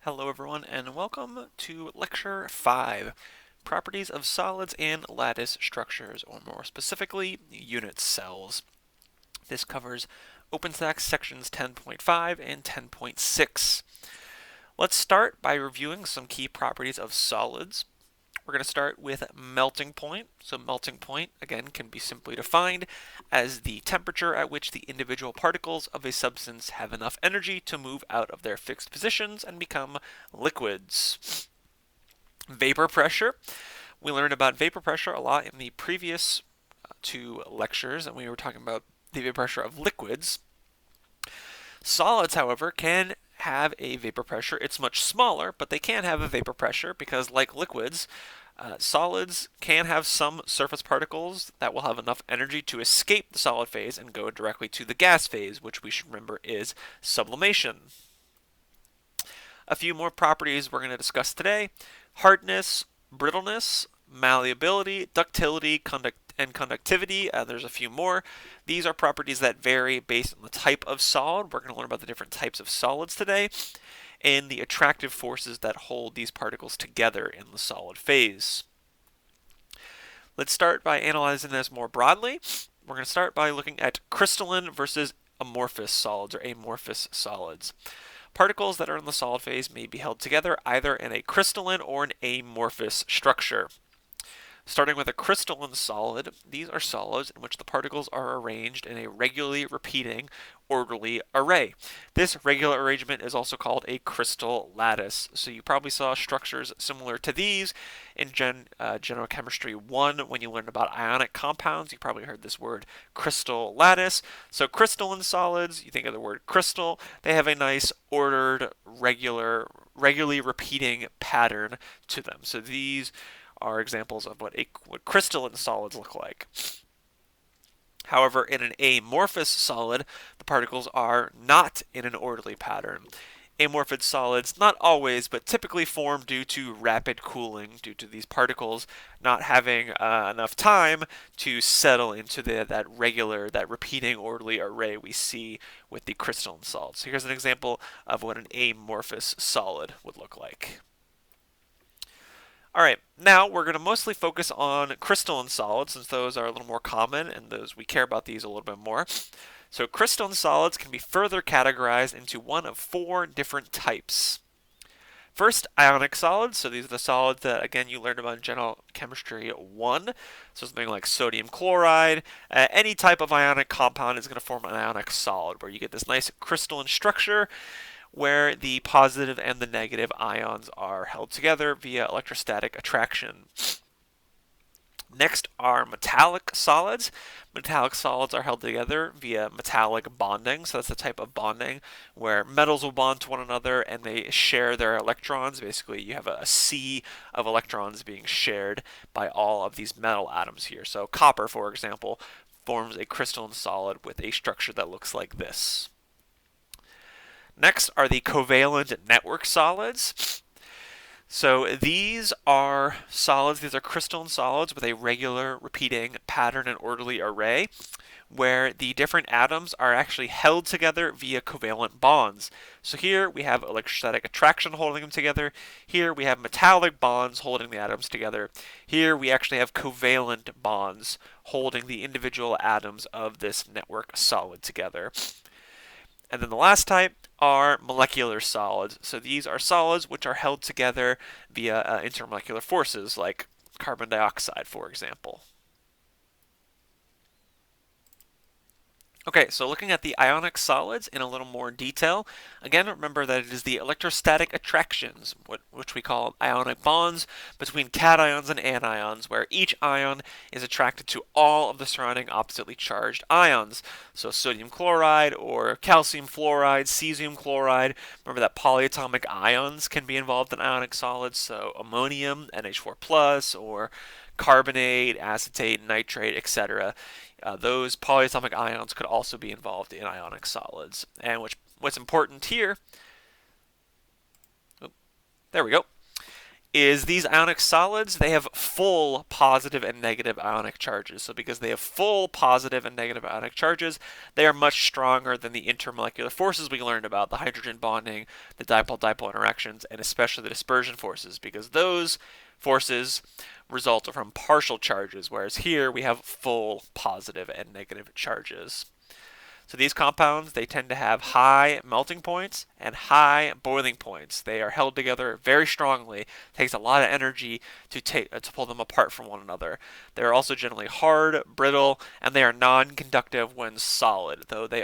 Hello everyone and welcome to Lecture 5, Properties of Solids and Lattice Structures, or more specifically, unit cells. This covers OpenStax sections 10.5 and 10.6. Let's start by reviewing some key properties of solids. We're going to start with melting point. So melting point, again, can be simply defined as the temperature at which the individual particles of a substance have enough energy to move out of their fixed positions and become liquids. Vapor pressure. We learned about vapor pressure a lot in the previous two lectures, and we were talking about the vapor pressure of liquids. Solids, however, can have a vapor pressure. It's much smaller, but they can have a vapor pressure because, like liquids, solids can have some surface particles that will have enough energy to escape the solid phase and go directly to the gas phase, which we should remember is sublimation. A few more properties we're going to discuss today: hardness, brittleness, malleability, ductility, and conductivity. There's a few more. These are properties that vary based on the type of solid. We're going to learn about the different types of solids today and the attractive forces that hold these particles together in the solid phase. Let's start by analyzing this more broadly. We're going to start by looking at crystalline versus amorphous solids or amorphous solids. Particles that are in the solid phase may be held together either in a crystalline or an amorphous structure. Starting with a crystalline solid, these are solids in which the particles are arranged in a regularly repeating orderly array. This regular arrangement is also called a crystal lattice. So you probably saw structures similar to these in General Chemistry 1 when you learned about ionic compounds. You probably heard this word crystal lattice. So crystalline solids, you think of the word crystal, they have a nice ordered, regularly repeating pattern to them. So these are examples of what crystalline solids look like. However, in an amorphous solid, the particles are not in an orderly pattern. Amorphous solids, not always, but typically form due to rapid cooling, due to these particles not having enough time to settle into that repeating orderly array we see with the crystalline solids. So here's an example of what an amorphous solid would look like. All right, now we're going to mostly focus on crystalline solids since those are a little more common and those we care about these a little bit more. So crystalline solids can be further categorized into one of four different types. First, ionic solids. So these are the solids that, again, you learned about in General Chemistry 1. So something like sodium chloride. Any type of ionic compound is going to form an ionic solid where you get this nice crystalline structure where the positive and the negative ions are held together via electrostatic attraction. Next are metallic solids. Metallic solids are held together via metallic bonding. So that's the type of bonding where metals will bond to one another and they share their electrons. Basically, you have a sea of electrons being shared by all of these metal atoms here. So copper, for example, forms a crystalline solid with a structure that looks like this. Next are the covalent network solids. So these are solids, these are crystalline solids with a regular repeating pattern and orderly array where the different atoms are actually held together via covalent bonds. So here we have electrostatic attraction holding them together. Here we have metallic bonds holding the atoms together. Here we actually have covalent bonds holding the individual atoms of this network solid together. And then the last type are molecular solids. So these are solids which are held together via intermolecular forces like carbon dioxide, for example. Okay, so looking at the ionic solids in a little more detail, again, remember that it is the electrostatic attractions, which we call ionic bonds, between cations and anions, where each ion is attracted to all of the surrounding oppositely charged ions. So sodium chloride or calcium fluoride, cesium chloride, remember that polyatomic ions can be involved in ionic solids, so ammonium, NH4+, or carbonate, acetate, nitrate, etc. Those polyatomic ions could also be involved in ionic solids. And what's important here, there we go, is these ionic solids, they have full positive and negative ionic charges. So because they have full positive and negative ionic charges, they are much stronger than the intermolecular forces we learned about, the hydrogen bonding, the dipole-dipole interactions, and especially the dispersion forces, because those forces result from partial charges, whereas here we have full positive and negative charges. So these compounds, they tend to have high melting points and high boiling points. They are held together very strongly. It takes a lot of energy to pull them apart from one another. They're also generally hard, brittle, and they are non-conductive when solid, though they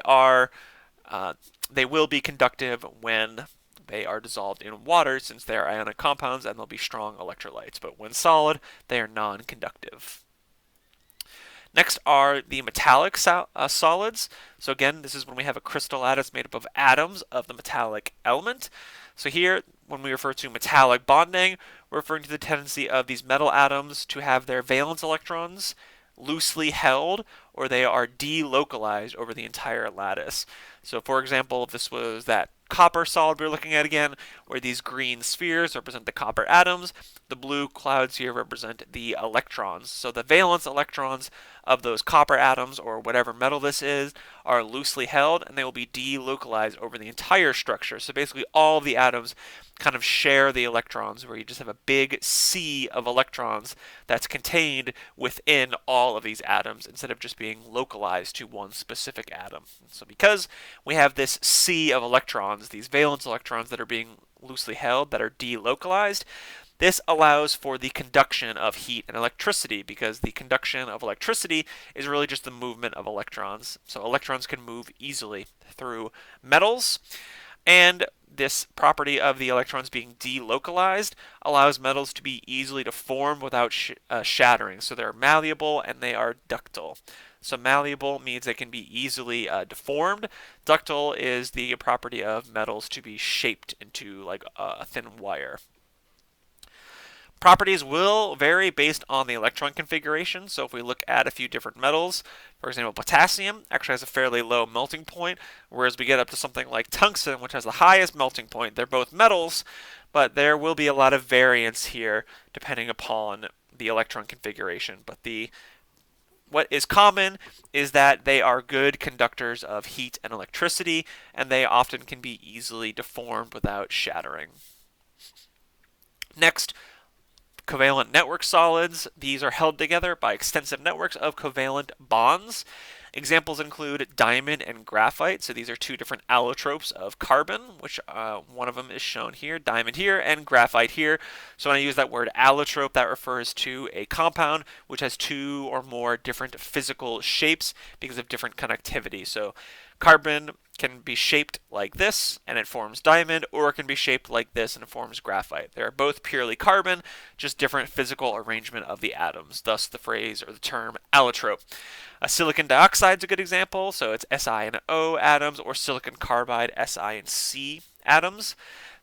will be conductive when they are dissolved in water, since they are ionic compounds and they'll be strong electrolytes. But when solid, they are non-conductive. Next are the metallic solids. So again, this is when we have a crystal lattice made up of atoms of the metallic element. So here, when we refer to metallic bonding, we're referring to the tendency of these metal atoms to have their valence electrons loosely held, or they are delocalized over the entire lattice. So for example, if this was that copper solid we were looking at again, where these green spheres represent the copper atoms, the blue clouds here represent the electrons. So the valence electrons of those copper atoms, or whatever metal this is, are loosely held, and they will be delocalized over the entire structure. So basically all of the atoms kind of share the electrons, where you just have a big sea of electrons that's contained within all of these atoms instead of just being localized to one specific atom. So because we have this sea of electrons, these valence electrons that are being loosely held, that are delocalized, this allows for the conduction of heat and electricity, because the conduction of electricity is really just the movement of electrons. So electrons can move easily through metals, and this property of the electrons being delocalized allows metals to be easily deformed without shattering. So they're malleable and they are ductile. So malleable means they can be easily deformed. Ductile is the property of metals to be shaped into like a thin wire. Properties will vary based on the electron configuration. So if we look at a few different metals, for example, potassium actually has a fairly low melting point, whereas we get up to something like tungsten, which has the highest melting point. They're both metals, but there will be a lot of variance here depending upon the electron configuration. But what is common is that they are good conductors of heat and electricity, and they often can be easily deformed without shattering. Next, covalent network solids. These are held together by extensive networks of covalent bonds. Examples include diamond and graphite. So these are two different allotropes of carbon, which one of them is shown here, diamond here, and graphite here. So when I use that word allotrope, that refers to a compound which has two or more different physical shapes because of different connectivity. So carbon can be shaped like this and it forms diamond, or it can be shaped like this and it forms graphite. They are both purely carbon, just different physical arrangement of the atoms, thus the phrase or the term allotrope. Silicon dioxide is a good example, so it's Si and O atoms, or silicon carbide, Si and C atoms.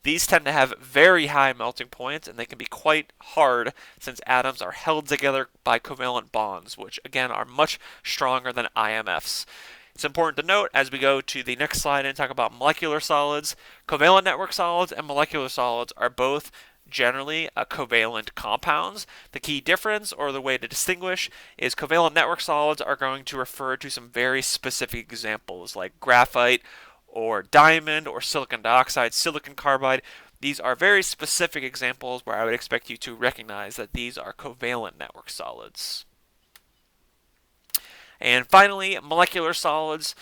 These tend to have very high melting points, and they can be quite hard since atoms are held together by covalent bonds, which again are much stronger than IMFs. It's important to note as we go to the next slide and talk about molecular solids, covalent network solids and molecular solids are both generally covalent compounds. The key difference, or the way to distinguish, is covalent network solids are going to refer to some very specific examples like graphite or diamond or silicon dioxide, silicon carbide. These are very specific examples where I would expect you to recognize that these are covalent network solids. And finally, molecular solids.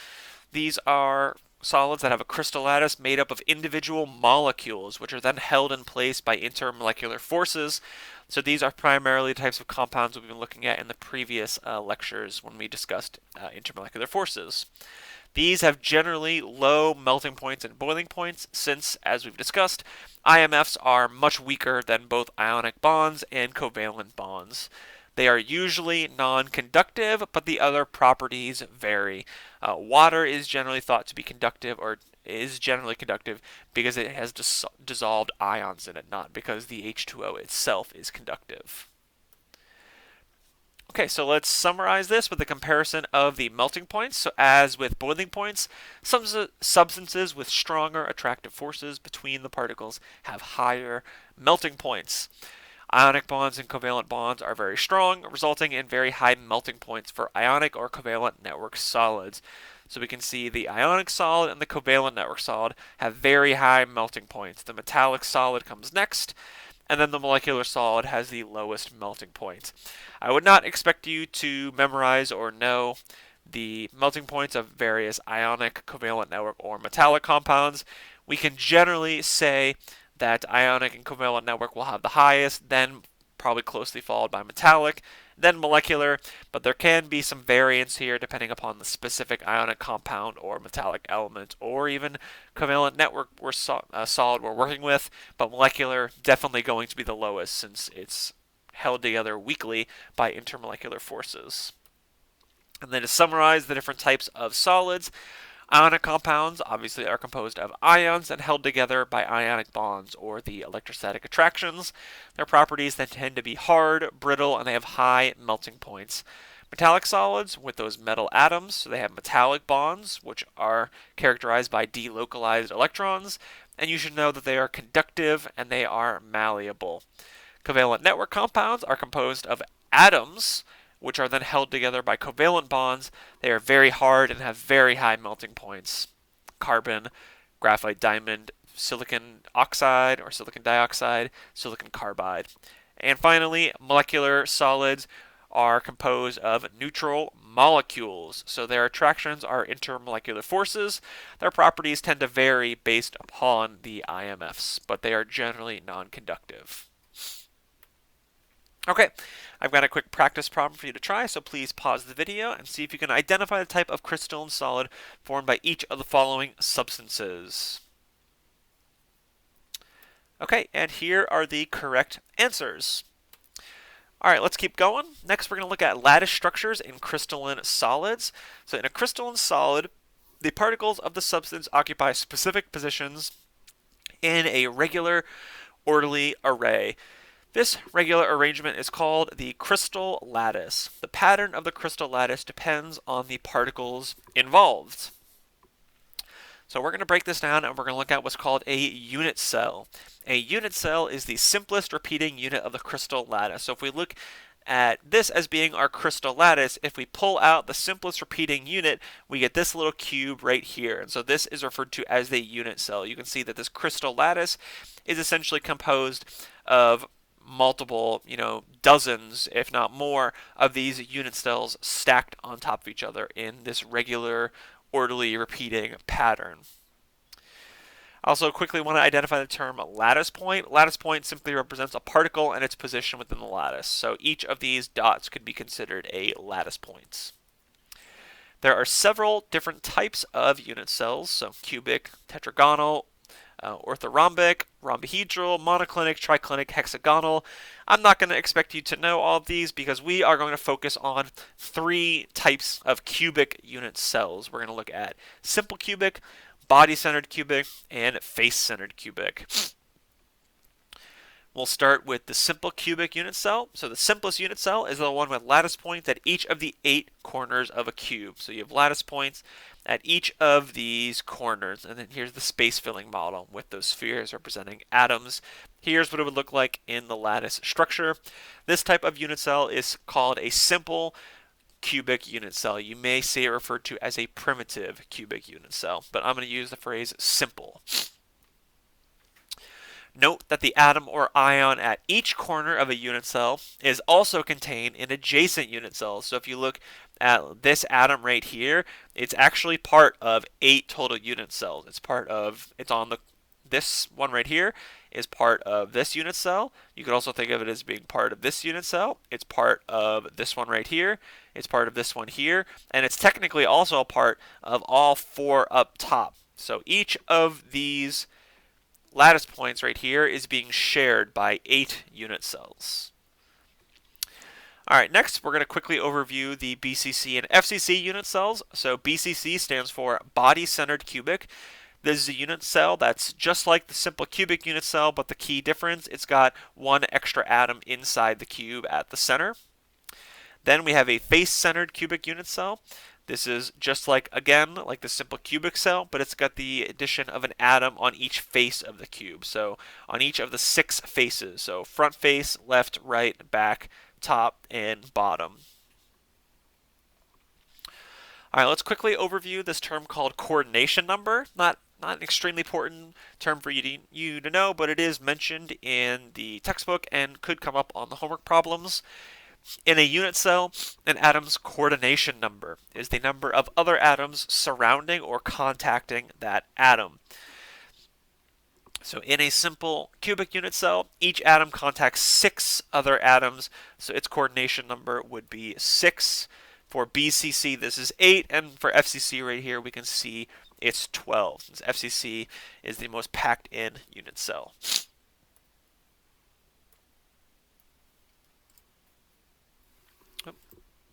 These are solids that have a crystal lattice made up of individual molecules, which are then held in place by intermolecular forces. So these are primarily the types of compounds we've been looking at in the previous lectures when we discussed intermolecular forces. These have generally low melting points and boiling points since, as we've discussed, IMFs are much weaker than both ionic bonds and covalent bonds. They are usually non-conductive, but the other properties vary. Water is generally thought to be conductive, or is generally conductive, because it has dissolved ions in it, not because the H2O itself is conductive. Okay, so let's summarize this with a comparison of the melting points. So as with boiling points, some substances with stronger attractive forces between the particles have higher melting points. Ionic bonds and covalent bonds are very strong, resulting in very high melting points for ionic or covalent network solids. So we can see the ionic solid and the covalent network solid have very high melting points. The metallic solid comes next, and then the molecular solid has the lowest melting point. I would not expect you to memorize or know the melting points of various ionic, covalent network, or metallic compounds. We can generally say that ionic and covalent network will have the highest, then probably closely followed by metallic, then molecular, but there can be some variance here depending upon the specific ionic compound or metallic element, or even covalent network solid we're working with, but molecular definitely going to be the lowest since it's held together weakly by intermolecular forces. And then to summarize the different types of solids, ionic compounds obviously are composed of ions and held together by ionic bonds or the electrostatic attractions. Their properties then tend to be hard, brittle, and they have high melting points. Metallic solids with those metal atoms, so they have metallic bonds, which are characterized by delocalized electrons, and you should know that they are conductive and they are malleable. Covalent network compounds are composed of atoms, which are then held together by covalent bonds. They are very hard and have very high melting points. Carbon, graphite diamond, silicon oxide or silicon dioxide, silicon carbide. And finally, molecular solids are composed of neutral molecules. So their attractions are intermolecular forces. Their properties tend to vary based upon the IMFs, but they are generally non-conductive. Okay, I've got a quick practice problem for you to try, so please pause the video and see if you can identify the type of crystalline solid formed by each of the following substances. Okay, and here are the correct answers. All right, let's keep going. Next, we're going to look at lattice structures in crystalline solids. So in a crystalline solid, the particles of the substance occupy specific positions in a regular, orderly array. This regular arrangement is called the crystal lattice. The pattern of the crystal lattice depends on the particles involved. So we're going to break this down and we're going to look at what's called a unit cell. A unit cell is the simplest repeating unit of the crystal lattice. So if we look at this as being our crystal lattice, if we pull out the simplest repeating unit, we get this little cube right here. And so this is referred to as the unit cell. You can see that this crystal lattice is essentially composed of multiple, dozens, if not more, of these unit cells stacked on top of each other in this regular, orderly, repeating pattern. I also quickly want to identify the term lattice point. Lattice point simply represents a particle and its position within the lattice. So each of these dots could be considered a lattice point. There are several different types of unit cells, so cubic, tetragonal, orthorhombic, rhombohedral, monoclinic, triclinic, hexagonal. I'm not going to expect you to know all of these because we are going to focus on 3 types of cubic unit cells. We're going to look at simple cubic, body-centered cubic, and face-centered cubic. We'll start with the simple cubic unit cell. So the simplest unit cell is the one with lattice points at each of the 8 corners of a cube. So you have lattice points at each of these corners. And then here's the space filling model with those spheres representing atoms. Here's what it would look like in the lattice structure. This type of unit cell is called a simple cubic unit cell. You may see it referred to as a primitive cubic unit cell, but I'm going to use the phrase simple. Note that the atom or ion at each corner of a unit cell is also contained in adjacent unit cells. So if you look at this atom right here, it's actually part of 8 total unit cells. This one right here is part of this unit cell. You could also think of it as being part of this unit cell. It's part of this one right here. It's part of this one here. And it's technically also a part of all 4 up top. So each of these lattice points right here is being shared by 8 unit cells. Alright, next we're going to quickly overview the BCC and FCC unit cells. So BCC stands for body-centered cubic. This is a unit cell that's just like the simple cubic unit cell, but the key difference, it's got 1 extra atom inside the cube at the center. Then we have a face-centered cubic unit cell. This is just like, again, like the simple cubic cell, but it's got the addition of an atom on each face of the cube. So on each of the 6 faces. So front face, left, right, back, top, and bottom. All right, let's quickly overview this term called coordination number. Not an extremely important term for you to know, but it is mentioned in the textbook and could come up on the homework problems. In a unit cell, an atom's coordination number is the number of other atoms surrounding or contacting that atom. So in a simple cubic unit cell, each atom contacts 6 other atoms, so its coordination number would be 6. For BCC, this is 8, and for FCC right here, we can see it's 12, since FCC is the most packed in unit cell.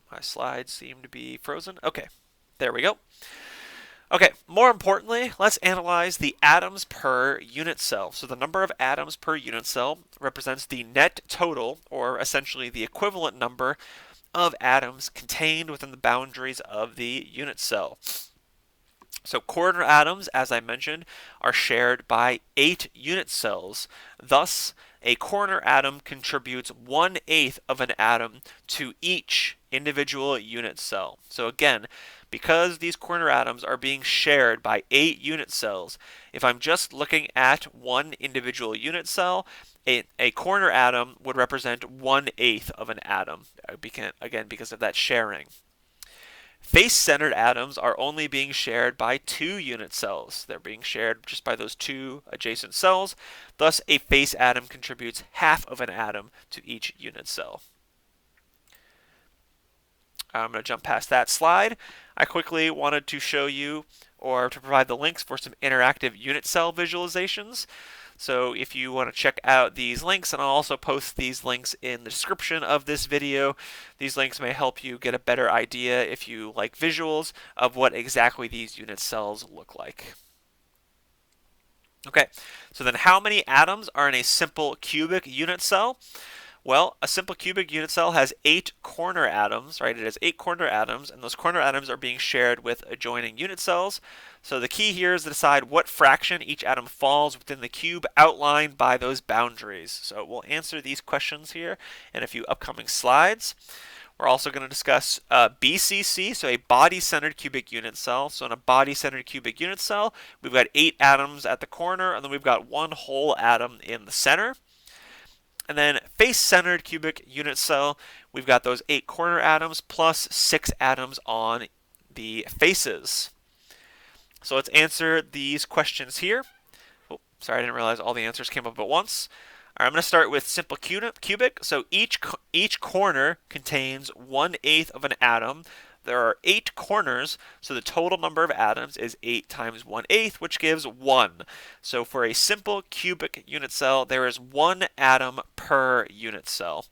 My slides seem to be frozen. Okay, there we go. Okay, more importantly, let's analyze the atoms per unit cell. So the number of atoms per unit cell represents the net total, or essentially the equivalent number of atoms contained within the boundaries of the unit cell. So corner atoms, as I mentioned, are shared by 8 unit cells. Thus, a corner atom contributes 1/8 of an atom to each individual unit cell. So again, because these corner atoms are being shared by 8 unit cells, if I'm just looking at one individual unit cell, a corner atom would represent 1/8 of an atom, again, because of that sharing. Face-centered atoms are only being shared by 2 unit cells. They're being shared just by those 2 adjacent cells. Thus, a face atom contributes half of an atom to each unit cell. I'm going to jump past that slide. I quickly wanted to show you, or to provide the links for some interactive unit cell visualizations. So if you want to check out these links, and I'll also post these links in the description of this video, these links may help you get a better idea, if you like visuals, of what exactly these unit cells look like. Okay, so then how many atoms are in a simple cubic unit cell? Well, a simple cubic unit cell has 8 corner atoms, right? It has 8 corner atoms, and those corner atoms are being shared with adjoining unit cells. So the key here is to decide what fraction each atom falls within the cube outlined by those boundaries. So we'll answer these questions here in a few upcoming slides. We're also going to discuss BCC, so a body-centered cubic unit cell. So in a body-centered cubic unit cell, we've got 8 atoms at the corner, and then we've got 1 whole atom in the center. And then face-centered cubic unit cell, we've got those 8 corner atoms plus 6 atoms on the faces. So let's answer these questions here. Oh, sorry, I didn't realize all the answers came up at once. All right, I'm going to start with simple cubic. So each corner contains 1/8 of an atom. There are 8 corners, so the total number of atoms is 8 times 1/8, which gives 1. So for a simple cubic unit cell, there is 1 atom per unit cell.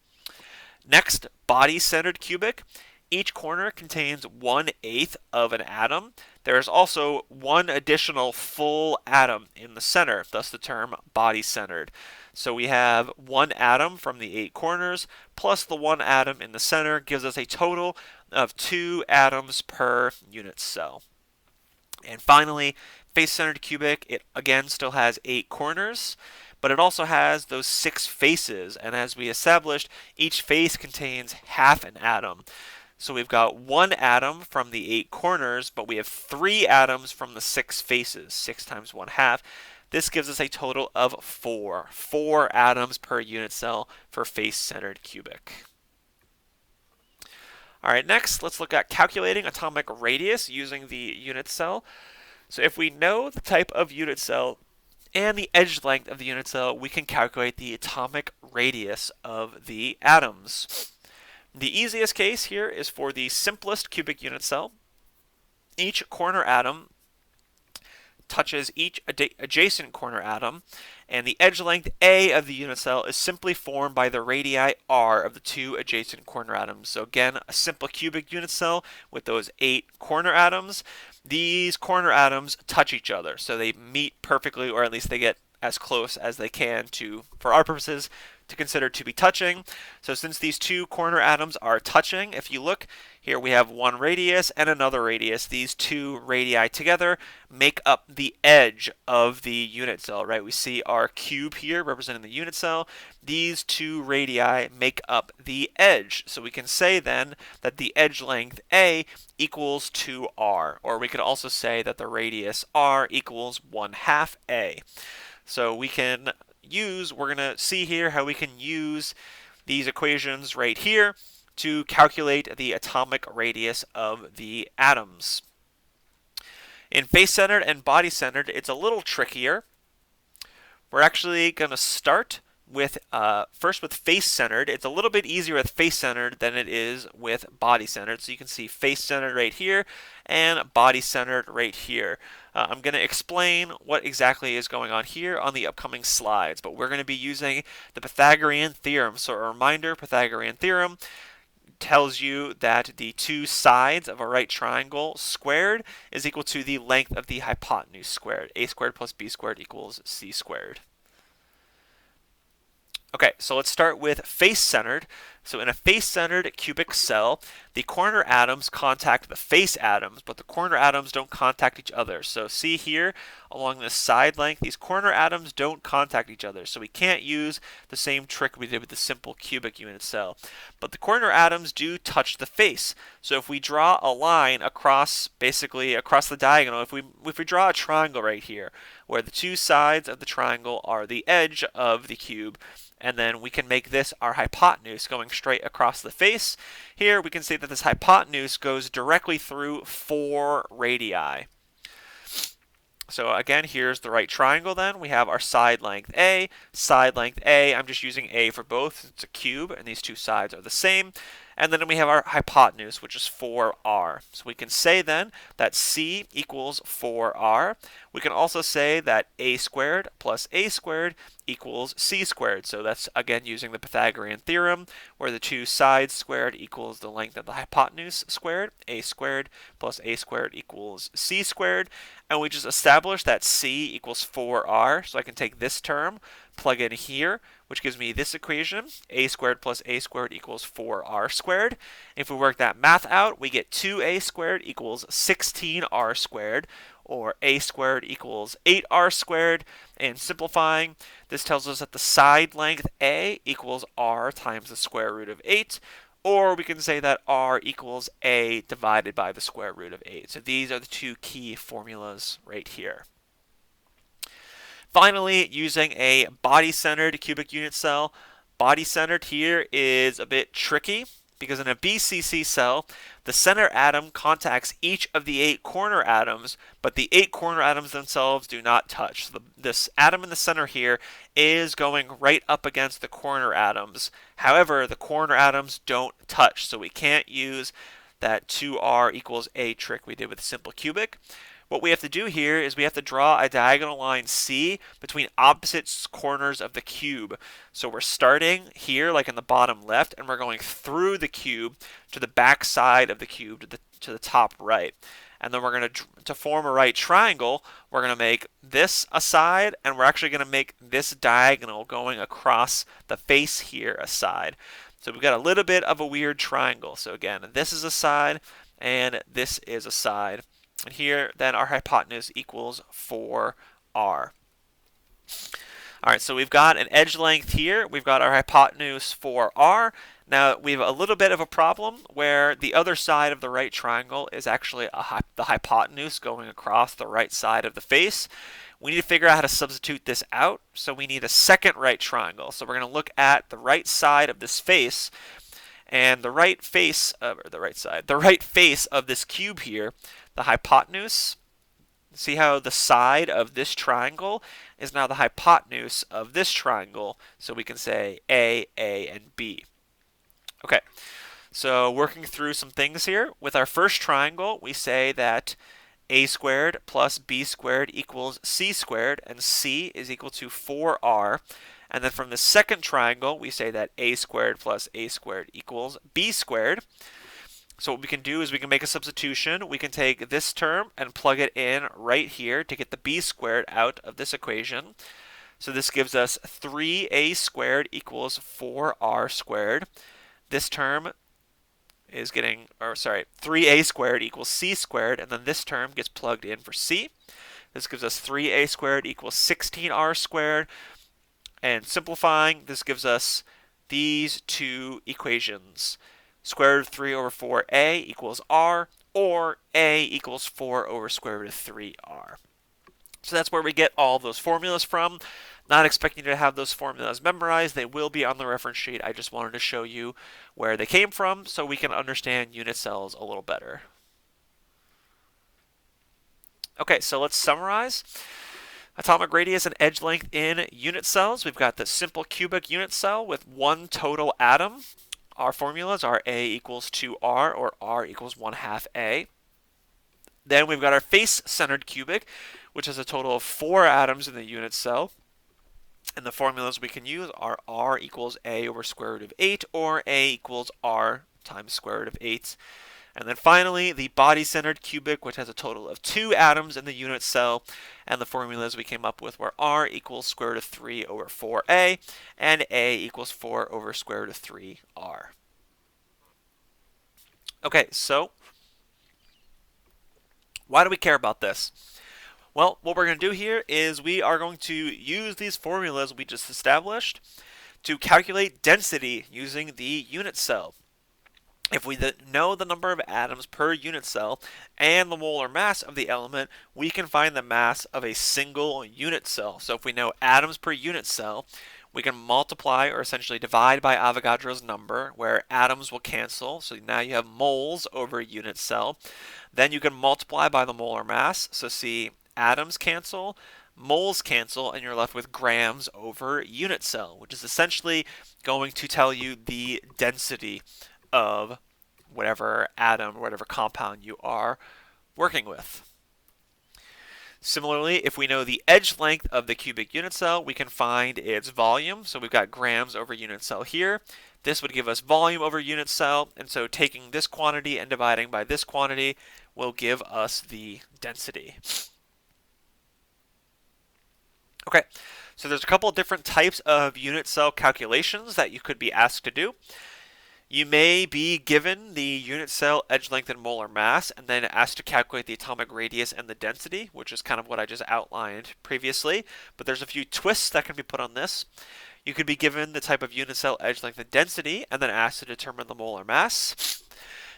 Next, body-centered cubic. Each corner contains 1/8 of an atom. There is also 1 additional full atom in the center, thus the term body-centered. So we have 1 atom from the 8 corners plus the 1 atom in the center gives us a total of 2 atoms per unit cell. And finally, face-centered cubic, it again still has 8 corners, but it also has those 6 faces, and as we established, each face contains half an atom. So we've got 1 atom from the 8 corners, but we have 3 atoms from the 6 faces, 6 times 1/2. This gives us a total of 4 atoms per unit cell for face-centered cubic. All right, next, let's look at calculating atomic radius using the unit cell. So if we know the type of unit cell and the edge length of the unit cell, we can calculate the atomic radius of the atoms. The easiest case here is for the simplest cubic unit cell. Each corner atom touches each adjacent corner atom, and the edge length A of the unit cell is simply formed by the radii r of the 2 adjacent corner atoms. So again, a simple cubic unit cell with those 8 corner atoms. These corner atoms touch each other, so they meet perfectly, or at least they get as close as they can to, for our purposes, to consider to be touching. So since these two corner atoms are touching, if you look here, we have one radius and another radius. These two radii together make up the edge of the unit cell, right? We see our cube here representing the unit cell. These two radii make up the edge. So we can say then that the edge length A equals 2r, or we could also say that the radius r equals 1/2 A. So we're going to see here how we can use these equations right here to calculate the atomic radius of the atoms. In face-centered and body-centered, it's a little trickier. We're actually going to start with first with face-centered. It's a little bit easier with face-centered than it is with body-centered. So you can see face-centered right here and body-centered right here. I'm going to explain what exactly is going on here on the upcoming slides, but we're going to be using the Pythagorean theorem. So a reminder, Pythagorean theorem tells you that the two sides of a right triangle squared is equal to the length of the hypotenuse squared. A squared plus b squared equals c squared. Okay, so let's start with face-centered. So in a face-centered cubic cell, the corner atoms contact the face atoms, but the corner atoms don't contact each other. So see here, along this side length, these corner atoms don't contact each other. So we can't use the same trick we did with the simple cubic unit cell. But the corner atoms do touch the face. So if we draw a line across, basically across the diagonal, if we draw a triangle right here, where the two sides of the triangle are the edge of the cube, and then we can make this our hypotenuse going straight across the face. Here we can see that this hypotenuse goes directly through 4 radii. So again, here's the right triangle then. We have our side length A. Side length A, I'm just using A for both. It's a cube, and these two sides are the same. And then we have our hypotenuse, which is 4r. So we can say then that C equals 4r. We can also say that A squared plus A squared equals C squared. So that's, again, using the Pythagorean theorem, where the two sides squared equals the length of the hypotenuse squared. A squared plus A squared equals C squared. And we just established that C equals 4r. So I can take this term, plug in here, which gives me this equation, a squared plus a squared equals 4r squared. If we work that math out, we get 2a squared equals 16r squared, or a squared equals 8r squared. And simplifying, this tells us that the side length a equals r times the square root of 8, or we can say that r equals a divided by the square root of 8. So these are the two key formulas right here. Finally, using a body-centered cubic unit cell. Body-centered here is a bit tricky because in a BCC cell, the center atom contacts each of the 8 corner atoms, but the 8 corner atoms themselves do not touch. So this atom in the center here is going right up against the corner atoms. However, the corner atoms don't touch, so we can't use that 2r equals a trick we did with simple cubic. What we have to do here is we have to draw a diagonal line C between opposite corners of the cube. So we're starting here, like in the bottom left, and we're going through the cube to the back side of the cube, to the top right. And then we're going to form a right triangle, we're going to make this a side, and we're actually going to make this diagonal going across the face here a side. So we've got a little bit of a weird triangle. So again, this is a side, and this is a side. And here, then, our hypotenuse equals 4r. All right, so we've got an edge length here. We've got our hypotenuse 4r. Now, we have a little bit of a problem where the other side of the right triangle is actually the hypotenuse going across the right side of the face. We need to figure out how to substitute this out, so we need a second right triangle. So we're going to look at the right side of this face, and the right face of this cube here, the hypotenuse. See how the side of this triangle is now the hypotenuse of this triangle, so we can say A, and B. Okay, so working through some things here. With our first triangle, we say that a squared plus b squared equals c squared, and c is equal to 4r. And then from the second triangle, we say that a squared plus a squared equals b squared. So what we can do is we can make a substitution. We can take this term and plug it in right here to get the b squared out of this equation. So this gives us 3a squared equals 4r squared. This term is getting, or sorry, 3a squared equals c squared, and then this term gets plugged in for c. This gives us 3a squared equals 16r squared. And simplifying, this gives us these two equations. Square root of 3 over 4a equals r, or a equals 4 over square root of 3r. So that's where we get all those formulas from. Not expecting you to have those formulas memorized. They will be on the reference sheet. I just wanted to show you where they came from so we can understand unit cells a little better. Okay, so let's summarize. Atomic radius and edge length in unit cells. We've got the simple cubic unit cell with one total atom. Our formulas are A equals 2R, or R equals 1/2 A. Then we've got our face-centered cubic, which has a total of 4 atoms in the unit cell. And the formulas we can use are R equals A over square root of 8, or A equals R times square root of 8. And then finally, the body-centered cubic, which has a total of 2 atoms in the unit cell. And the formulas we came up with were R equals square root of 3 over 4A, and A equals 4 over square root of 3R. Okay, so why do we care about this? Well, what we're going to do here is we are going to use these formulas we just established to calculate density using the unit cell. If we know the number of atoms per unit cell and the molar mass of the element, we can find the mass of a single unit cell. So if we know atoms per unit cell, we can multiply or essentially divide by Avogadro's number, where atoms will cancel. So now you have moles over a unit cell. Then you can multiply by the molar mass. So see, atoms cancel, moles cancel, and you're left with grams over unit cell, which is essentially going to tell you the density of whatever atom, whatever compound you are working with. Similarly, if we know the edge length of the cubic unit cell, we can find its volume. So we've got grams over unit cell here. This would give us volume over unit cell, and so taking this quantity and dividing by this quantity will give us the density. Okay, so there's a couple of different types of unit cell calculations that you could be asked to do. You may be given the unit cell edge length and molar mass, and then asked to calculate the atomic radius and the density, which is kind of what I just outlined previously. But there's a few twists that can be put on this. You could be given the type of unit cell edge length and density, and then asked to determine the molar mass.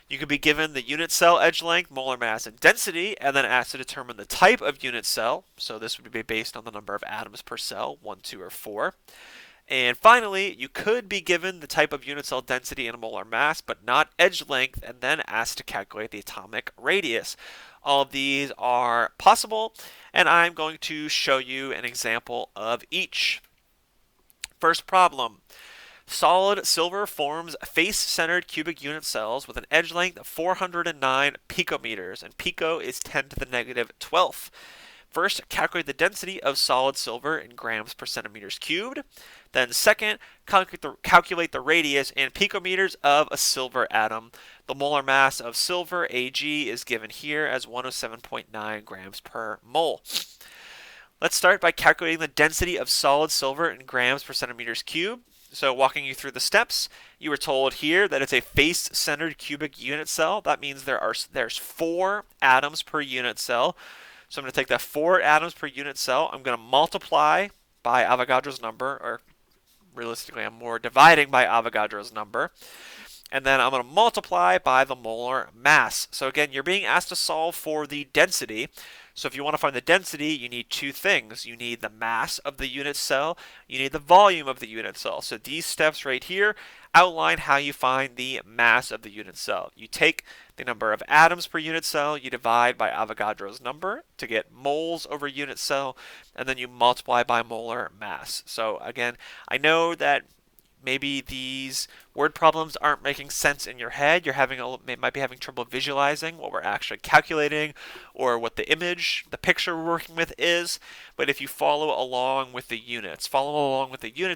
You could be given the unit cell edge length, molar mass, and density, and then asked to determine the type of unit cell. So this would be based on the number of atoms per cell, 1, 2, or 4. And finally, you could be given the type of unit cell density and molar mass, but not edge length, and then asked to calculate the atomic radius. All of these are possible, and I'm going to show you an example of each. First problem. Solid silver forms face-centered cubic unit cells with an edge length of 409 picometers, and pico is 10 to the negative 12th. First, calculate the density of solid silver in grams per centimeters cubed. Then second, calculate the radius in picometers of a silver atom. The molar mass of silver, Ag, is given here as 107.9 grams per mole. Let's start by calculating the density of solid silver in grams per centimeters cubed. So walking you through the steps, you were told here that it's a face-centered cubic unit cell. That means there's 4 atoms per unit cell. So I'm going to take that 4 atoms per unit cell. I'm going to multiply by Avogadro's number, or realistically I'm more dividing by Avogadro's number. And then I'm going to multiply by the molar mass. So again, you're being asked to solve for the density. So if you want to find the density, you need 2 things. You need the mass of the unit cell, you need the volume of the unit cell. So these steps right here outline how you find the mass of the unit cell. You take the number of atoms per unit cell, you divide by Avogadro's number to get moles over unit cell, and then you multiply by molar mass. So again, I know that maybe these word problems aren't making sense in your head. You're might be having trouble visualizing what we're actually calculating or what the picture we're working with is. But if you follow along with the units,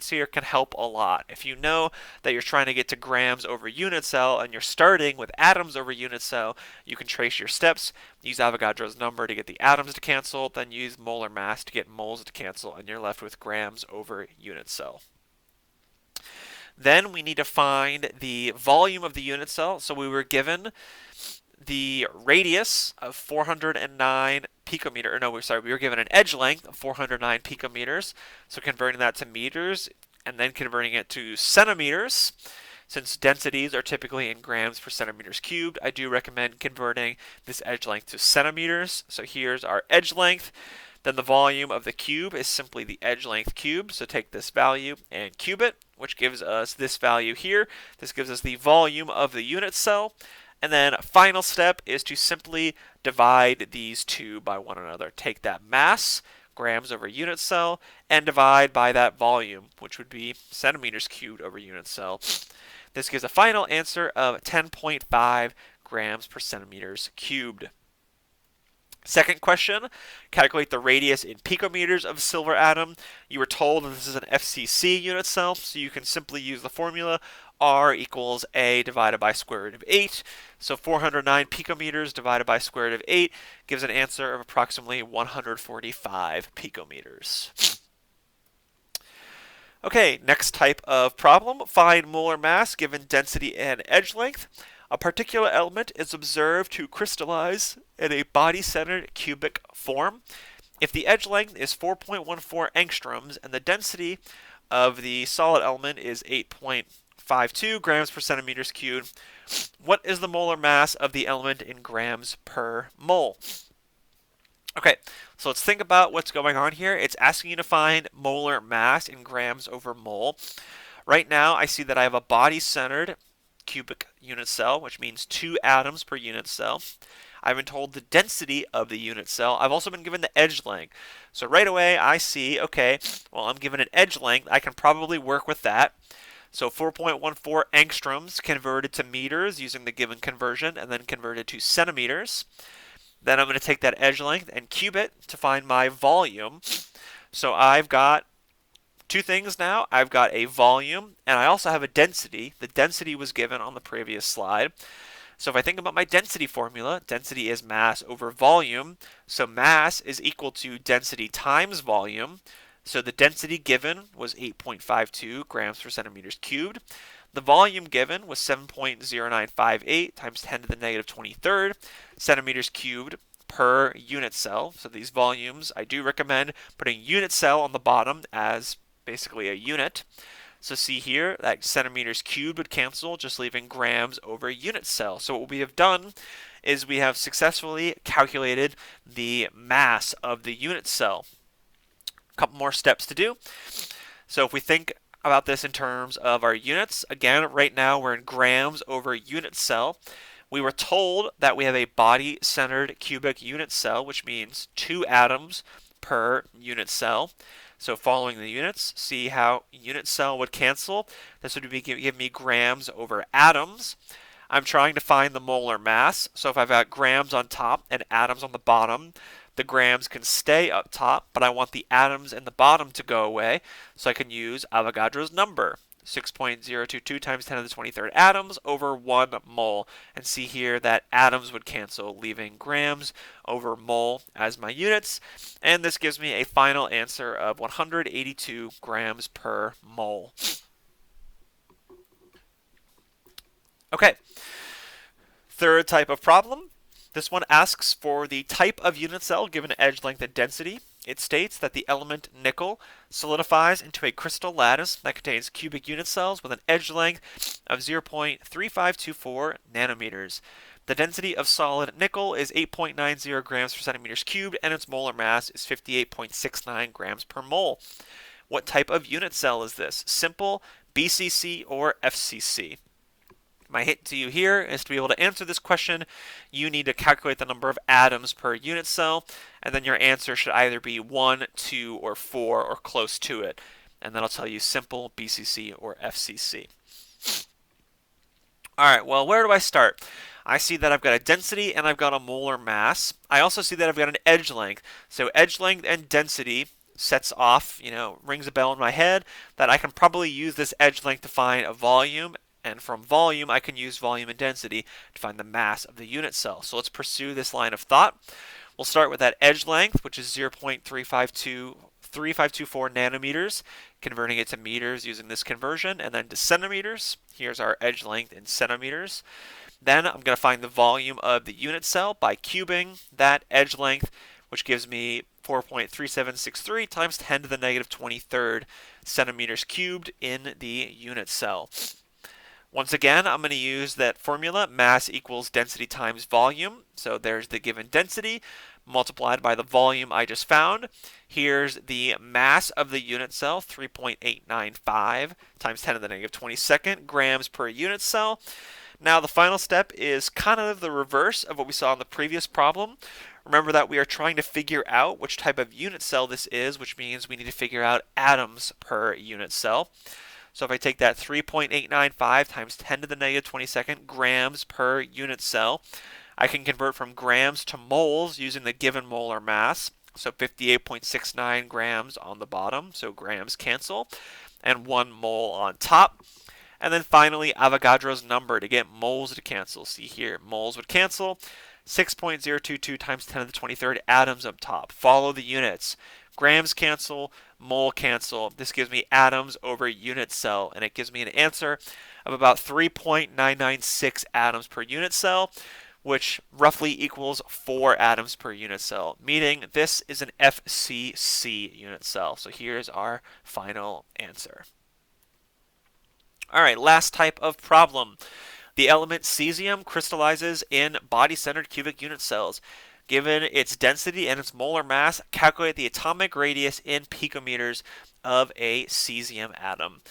here can help a lot. If you know that you're trying to get to grams over unit cell and you're starting with atoms over unit cell, you can trace your steps, use Avogadro's number to get the atoms to cancel, then use molar mass to get moles to cancel, and you're left with grams over unit cell. Then we need to find the volume of the unit cell. So we were given the radius of 409 picometer, we were given an edge length of 409 picometers. So converting that to meters and then converting it to centimeters. Since densities are typically in grams per centimeters cubed, I do recommend converting this edge length to centimeters. So here's our edge length. Then the volume of the cube is simply the edge length cubed. So take this value and cube it, which gives us this value here. This gives us the volume of the unit cell. And then final step is to simply divide these two by one another. Take that mass, grams over unit cell, and divide by that volume, which would be centimeters cubed over unit cell. This gives a final answer of 10.5 grams per centimeters cubed. Second question, calculate the radius in picometers of a silver atom. You were told that this is an FCC unit cell, so you can simply use the formula R equals A divided by square root of 8. So 409 picometers divided by square root of 8 gives an answer of approximately 145 picometers. Okay, next type of problem. Find molar mass given density and edge length. A particular element is observed to crystallize in a body-centered cubic form. If the edge length is 4.14 angstroms and the density of the solid element is 8.52 grams per centimeters cubed, what is the molar mass of the element in grams per mole? Okay, so let's think about what's going on here. It's asking you to find molar mass in grams over mole. Right now, I see that I have a body-centered cubic unit cell, which means 2 atoms per unit cell. I've been told the density of the unit cell. I've also been given the edge length. So right away, I see, okay, well, I'm given an edge length. I can probably work with that. So 4.14 angstroms converted to meters using the given conversion and then converted to centimeters. Then I'm going to take that edge length and cube it to find my volume. So I've got two things now. I've got a volume and I also have a density. The density was given on the previous slide. So if I think about my density formula, density is mass over volume. So mass is equal to density times volume. So the density given was 8.52 grams per centimeters cubed. The volume given was 7.0958 times 10 to the negative 23rd centimeters cubed per unit cell. So these volumes, I do recommend putting unit cell on the bottom as basically a unit. So see here that centimeters cubed would cancel, just leaving grams over unit cell. So what we have done is we have successfully calculated the mass of the unit cell. A couple more steps to do. So if we think about this in terms of our units, again, right now we're in grams over unit cell. We were told that we have a body-centered cubic unit cell, which means 2 atoms per unit cell. So following the units, see how unit cell would cancel. This would give me grams over atoms. I'm trying to find the molar mass. So if I've got grams on top and atoms on the bottom, the grams can stay up top, but I want the atoms in the bottom to go away, so I can use Avogadro's number, 6.022 times 10 to the 23rd atoms over 1 mole. And see here that atoms would cancel, leaving grams over mole as my units. And this gives me a final answer of 182 grams per mole. Okay, third type of problem. This one asks for the type of unit cell given edge length and density. It states that the element nickel solidifies into a crystal lattice that contains cubic unit cells with an edge length of 0.3524 nanometers. The density of solid nickel is 8.90 grams per centimeters cubed, and its molar mass is 58.69 grams per mole. What type of unit cell is this? Simple, BCC, or FCC? My hint to you here is to be able to answer this question, you need to calculate the number of atoms per unit cell, and then your answer should either be 1, 2, or 4, or close to it. and then I'll tell you simple, BCC, or FCC. Alright, well, where do I start? I see that I've got a density and I've got a molar mass. I also see that I've got an edge length. So edge length and density sets off, rings a bell in my head that I can probably use this edge length to find a volume, and from volume I can use volume and density to find the mass of the unit cell. So let's pursue this line of thought. We'll start with that edge length, which is 0.3524 nanometers, converting it to meters using this conversion, and then to centimeters. Here's our edge length in centimeters. Then I'm going to find the volume of the unit cell by cubing that edge length, which gives me 4.3763 times 10 to the negative 23rd centimeters cubed in the unit cell. Once again, I'm going to use that formula, mass equals density times volume. So there's the given density multiplied by the volume I just found. Here's the mass of the unit cell, 3.895 times 10 to the negative 22nd grams per unit cell. Now the final step is kind of the reverse of what we saw in the previous problem. Remember that we are trying to figure out which type of unit cell this is, which means we need to figure out atoms per unit cell. So if I take that 3.895 times 10 to the negative 22nd grams per unit cell, I can convert from grams to moles using the given molar mass. So 58.69 grams on the bottom, so grams cancel, and 1 mole on top. And then finally, Avogadro's number to get moles to cancel. See here, moles would cancel. 6.022 times 10 to the 23rd atoms up top. Follow the units. Grams cancel, mole cancel. This gives me atoms over unit cell, and it gives me an answer of about 3.996 atoms per unit cell, which roughly equals 4 atoms per unit cell, meaning this is an FCC unit cell. So here's our final answer. All right, last type of problem. The element cesium crystallizes in body-centered cubic unit cells. Given its density and its molar mass, calculate the atomic radius in picometers of a cesium atom.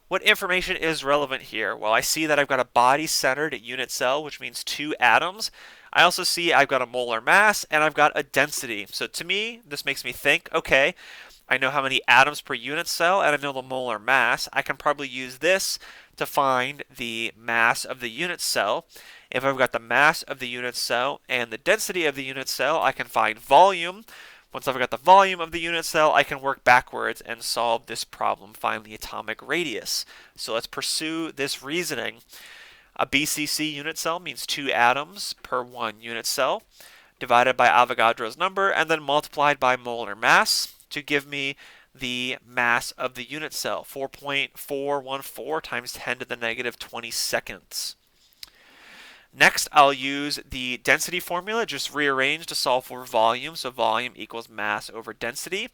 What information is relevant here? Well, I see that I've got a body-centered unit cell, which means 2 atoms. I also see I've got a molar mass and I've got a density. So to me, this makes me think, okay, I know how many atoms per unit cell and I know the molar mass. I can probably use this to find the mass of the unit cell. If I've got the mass of the unit cell and the density of the unit cell, I can find volume. Once I've got the volume of the unit cell, I can work backwards and solve this problem, find the atomic radius. So let's pursue this reasoning. A BCC unit cell means 2 atoms per 1 unit cell, divided by Avogadro's number, and then multiplied by molar mass to give me the mass of the unit cell, 4.414 times 10 to the negative 22nds. Next, I'll use the density formula, just rearranged to solve for volume. So volume equals mass over density.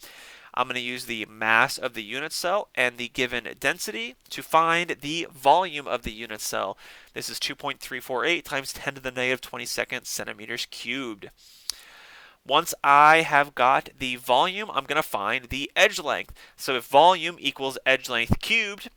I'm going to use the mass of the unit cell and the given density to find the volume of the unit cell. This is 2.348 times 10 to the negative 22nd centimeters cubed. Once I have got the volume, I'm going to find the edge length. So if volume equals edge length cubed,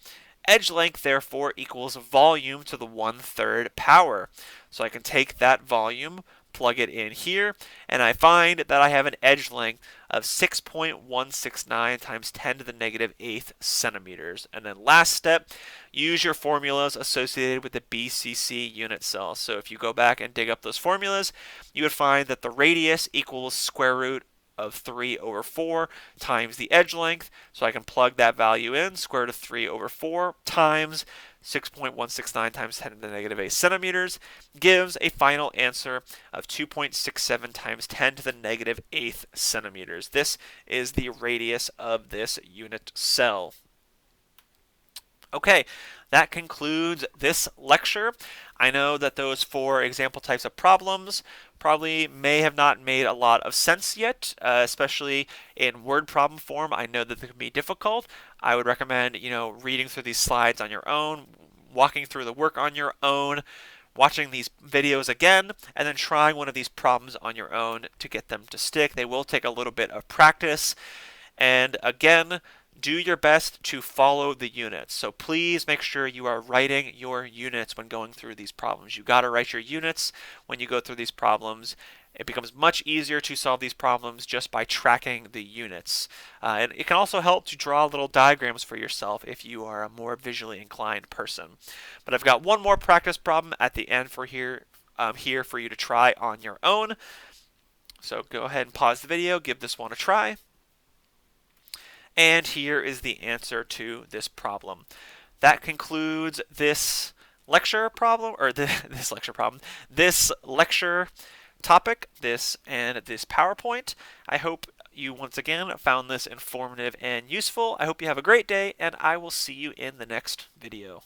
edge length therefore equals volume to the 1/3 power. So I can take that volume, plug it in here, and I find that I have an edge length of 6.169 times 10 to the negative 8th centimeters. And then last step, use your formulas associated with the BCC unit cell. So if you go back and dig up those formulas, you would find that the radius equals square root of 3 over 4 times the edge length. So I can plug that value in, square root of 3 over 4 times 6.169 times 10 to the negative 8 centimeters gives a final answer of 2.67 times 10 to the negative 8th centimeters. This is the radius of this unit cell. Okay, that concludes this lecture. I know that those 4 example types of problems probably may have not made a lot of sense yet, especially in word problem form. I know that they can be difficult. I would recommend, reading through these slides on your own, walking through the work on your own, watching these videos again, and then trying one of these problems on your own to get them to stick. They will take a little bit of practice. And again, do your best to follow the units. So please make sure you are writing your units when going through these problems. You got to write your units when you go through these problems. It becomes much easier to solve these problems just by tracking the units. And it can also help to draw little diagrams for yourself if you are a more visually inclined person. But I've got one more practice problem at the end for here for you to try on your own. So go ahead and pause the video, give this one a try. And here is the answer to this problem. That concludes this lecture problem, or this lecture problem, this lecture topic, this PowerPoint. I hope you once again found this informative and useful. I hope you have a great day, and I will see you in the next video.